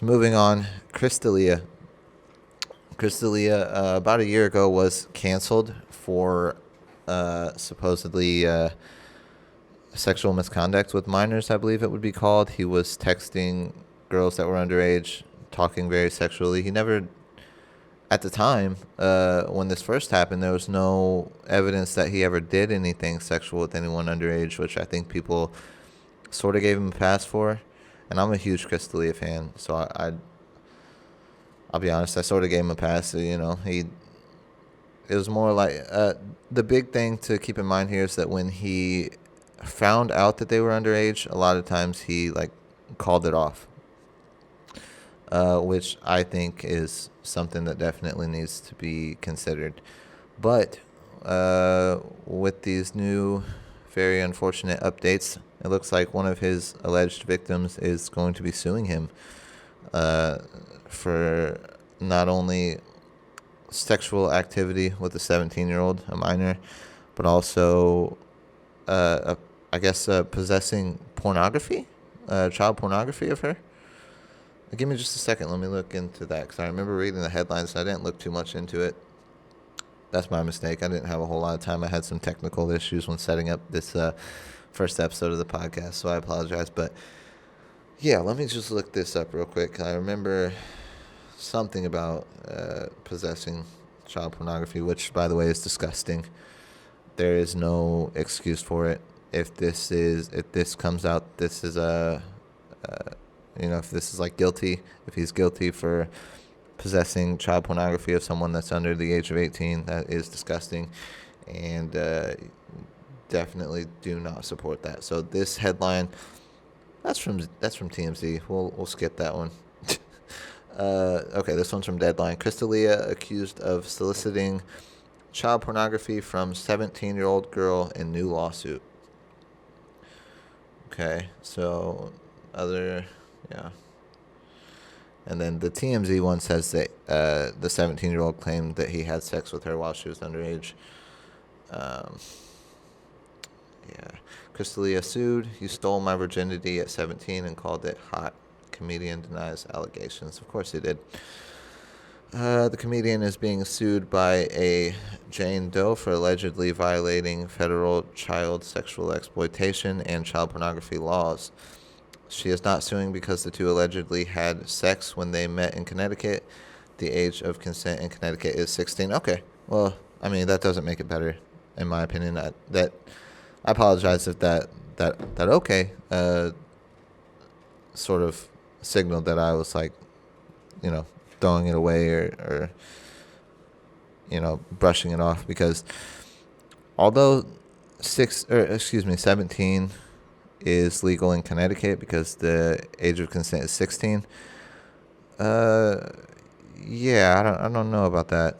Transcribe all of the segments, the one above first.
So moving on, Chris D'Elia. Chris D'Elia, about a year ago, was canceled for supposedly sexual misconduct with minors, I believe it would be called. He was texting girls that were underage, talking very sexually. He never, at the time, when this first happened, there was no evidence that he ever did anything sexual with anyone underage, which I think people sort of gave him a pass for. And I'm a huge Chris D'Elia fan, so I'll be honest, I sort of gave him a pass. It was more like the big thing to keep in mind here is that when he found out that they were underage, a lot of times he called it off, which I think is something that definitely needs to be considered. But with these new, very unfortunate updates, it looks like one of his alleged victims is going to be suing him for not only sexual activity with a 17-year-old, a minor, but also, I guess, possessing pornography, child pornography of her. Give me just a second. Let me look into that, because I remember reading the headlines, and I didn't look too much into it. That's my mistake. I didn't have a whole lot of time. I had some technical issues when setting up this first episode of the podcast, so I apologize. But yeah, let me just look this up real quick. I remember something about possessing child pornography, which, by the way, is disgusting. There is no excuse for it. If this comes out, this is if this is guilty, if he's guilty for possessing child pornography of someone that's under the age of 18, that is disgusting, and definitely do not support that. So this headline, that's from TMZ. We'll skip that one. Okay, this one's from Deadline. Chris D'Elia accused of soliciting child pornography from 17-year-old girl in new lawsuit. Okay, so yeah. And then the TMZ one says that the 17-year-old claimed that he had sex with her while she was underage. Yeah. Chris D'Elia sued. You stole my virginity at 17 and called it hot. Comedian denies allegations. Of course he did. The comedian is being sued by a Jane Doe for allegedly violating federal child sexual exploitation and child pornography laws. She is not suing because the two allegedly had sex when they met in Connecticut. The age of consent in Connecticut is 16. Okay, well, I mean, that doesn't make it better, in my opinion. That I apologize if that okay sort of signaled that I was throwing it away or brushing it off, because although 17 is legal in Connecticut because the age of consent is 16. Yeah, I don't know about that.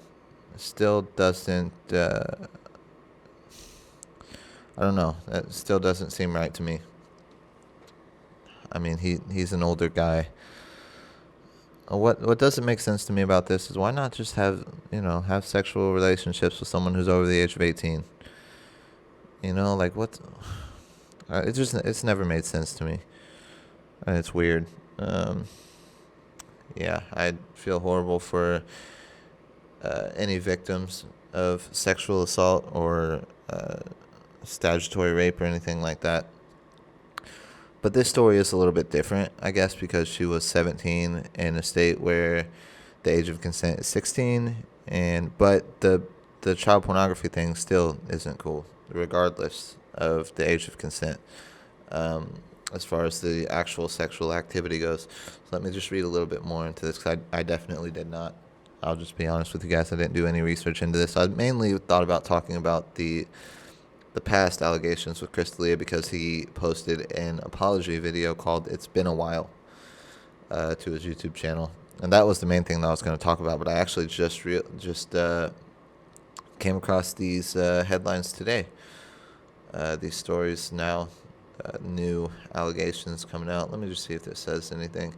Still doesn't. I don't know. That still doesn't seem right to me. I mean, he's an older guy. What doesn't make sense to me about this is, why not just have sexual relationships with someone who's over the age of 18? What? It's never made sense to me. And it's weird. Yeah, I feel horrible for any victims of sexual assault or statutory rape or anything like that. But this story is a little bit different, I guess, because she was 17 in a state where the age of consent is 16, but the child pornography thing still isn't cool, regardless of the age of consent, as far as the actual sexual activity goes. So let me just read a little bit more into this, because I definitely did not. I'll just be honest with you guys. I didn't do any research into this. I mainly thought about talking about the past allegations with Chris D'Elia, because he posted an apology video called "It's Been a While" to his YouTube channel, and that was the main thing that I was going to talk about. But I actually just came across these headlines today. These stories now, new allegations coming out. Let me just see if this says anything.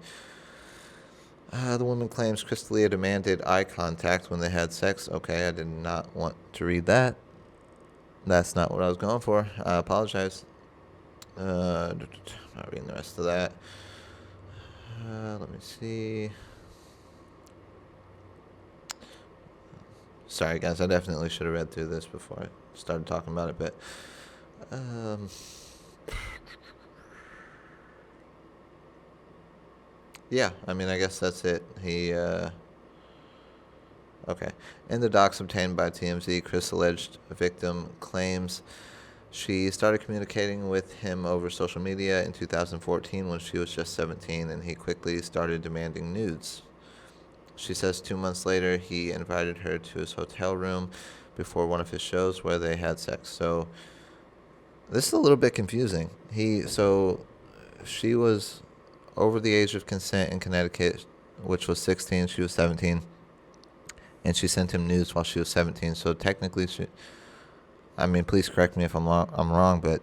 The woman claims Chris D'Elia demanded eye contact when they had sex. Okay, I did not want to read that. That's not what I was going for. I apologize. Not reading the rest of that. Let me see. Sorry, guys. I definitely should have read through this before I started talking about it, but um, yeah. I mean, I guess that's it. Okay. In the docs obtained by TMZ, Chris alleged victim claims she started communicating with him over social media in 2014 when she was just 17, and he quickly started demanding nudes. She says 2 months later, he invited her to his hotel room before one of his shows where they had sex. So this is a little bit confusing. She was over the age of consent in Connecticut, which was 16. She was 17, and she sent him nudes while she was 17. So technically, I mean, please correct me if I'm wrong, but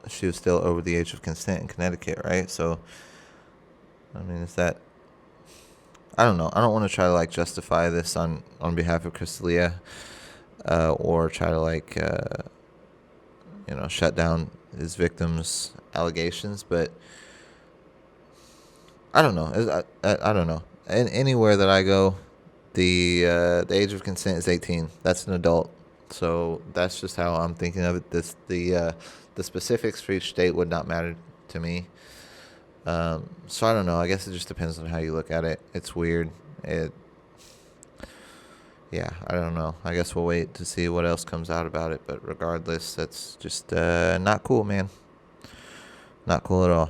she was still over the age of consent in Connecticut, right? So, I mean, is that? I don't know. I don't want to try to like justify this on behalf of Crystalia, or try to shut down his victim's allegations, but I don't know. I don't know. Anywhere that I go, the age of consent is 18. That's an adult. So that's just how I'm thinking of it. The specifics for each state would not matter to me. So I don't know. I guess it just depends on how you look at it. It's weird. Yeah, I don't know. I guess we'll wait to see what else comes out about it. But regardless, that's just not cool, man. Not cool at all.